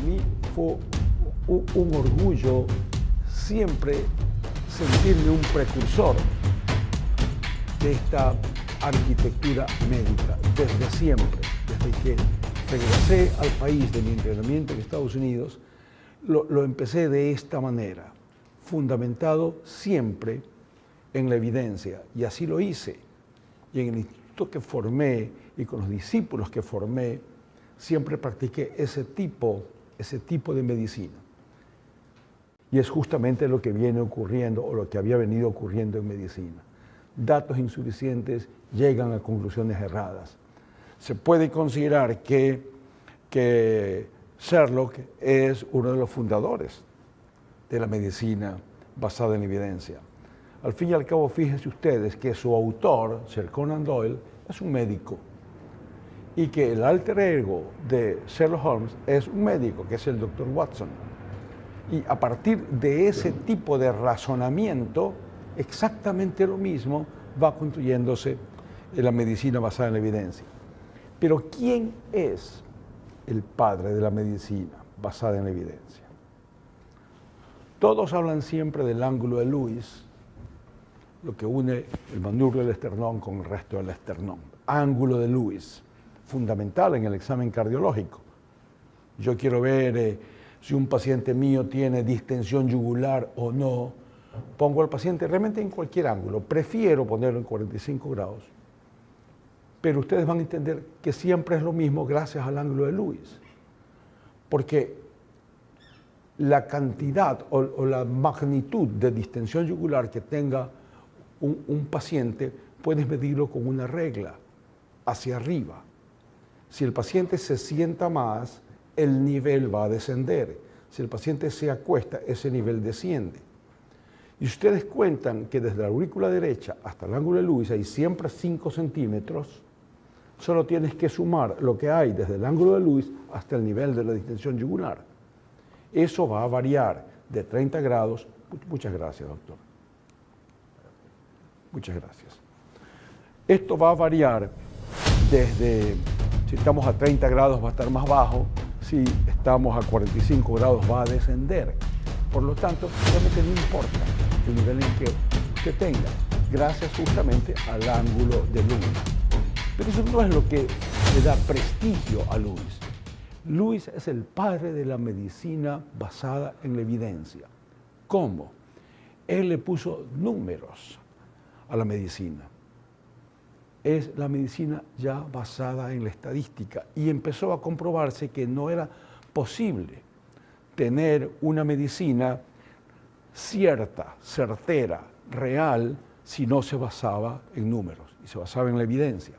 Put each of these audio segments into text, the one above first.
mí fue un orgullo siempre sentirme un precursor de esta arquitectura médica, desde siempre, desde que regresé al país de mi entrenamiento en Estados Unidos, lo empecé de esta manera, fundamentado siempre en la evidencia, y así lo hice. Y en el instituto que formé y con los discípulos que formé, siempre practiqué ese tipo de medicina. Y es justamente lo que viene ocurriendo o lo que había venido ocurriendo en medicina. Datos insuficientes llegan a conclusiones erradas. Se puede considerar que Sherlock es uno de los fundadores de la medicina basada en evidencia. Al fin y al cabo, fíjense ustedes que su autor, Sir Conan Doyle, es un médico y que el alter ego de Sherlock Holmes es un médico, que es el Dr. Watson. Y a partir de ese tipo de razonamiento, exactamente lo mismo va construyéndose en la medicina basada en la evidencia. Pero ¿quién es el padre de la medicina basada en la evidencia? Todos hablan siempre del ángulo de Lewis, lo que une el manubrio del esternón con el resto del esternón. Ángulo de Lewis, fundamental en el examen cardiológico. Yo quiero ver si un paciente mío tiene distensión yugular o no. Pongo al paciente realmente en cualquier ángulo. Prefiero ponerlo en 45 grados. Pero ustedes van a entender que siempre es lo mismo gracias al ángulo de Lewis. Porque la cantidad o la magnitud de distensión yugular que tenga un paciente, puedes medirlo con una regla hacia arriba. Si el paciente se sienta más, el nivel va a descender. Si el paciente se acuesta, ese nivel desciende. Y ustedes cuentan que desde la aurícula derecha hasta el ángulo de Lewis hay siempre 5 centímetros. Solo tienes que sumar lo que hay desde el ángulo de Lewis hasta el nivel de la distensión yugular. Eso va a variar de 30 grados. Muchas gracias, doctor. Muchas gracias. Esto va a variar desde, si estamos a 30 grados va a estar más bajo, si estamos a 45 grados va a descender. Por lo tanto, realmente no importa el nivel en que usted tenga, gracias justamente al ángulo de Lewis. Pero eso no es lo que le da prestigio a Lewis. Lewis es el padre de la medicina basada en la evidencia. ¿Cómo? Él le puso números a la medicina. Es la medicina ya basada en la estadística y empezó a comprobarse que no era posible tener una medicina cierta, certera, real, si no se basaba en números y se basaba en la evidencia.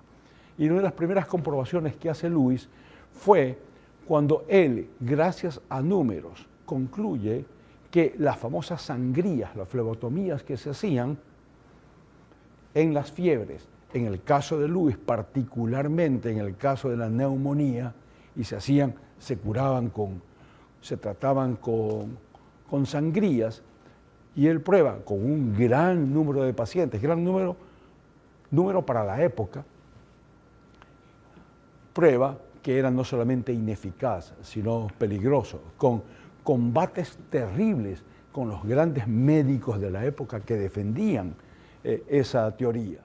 Y una de las primeras comprobaciones que hace Lewis fue cuando él, gracias a números, concluye que las famosas sangrías, las flebotomías que se hacían en las fiebres, en el caso de Lewis, particularmente en el caso de la neumonía, y se trataban con sangrías, y él prueba con un gran número de pacientes, gran número para la época, prueba que era no solamente ineficaz, sino peligroso, con combates terribles con los grandes médicos de la época que defendían esa teoría.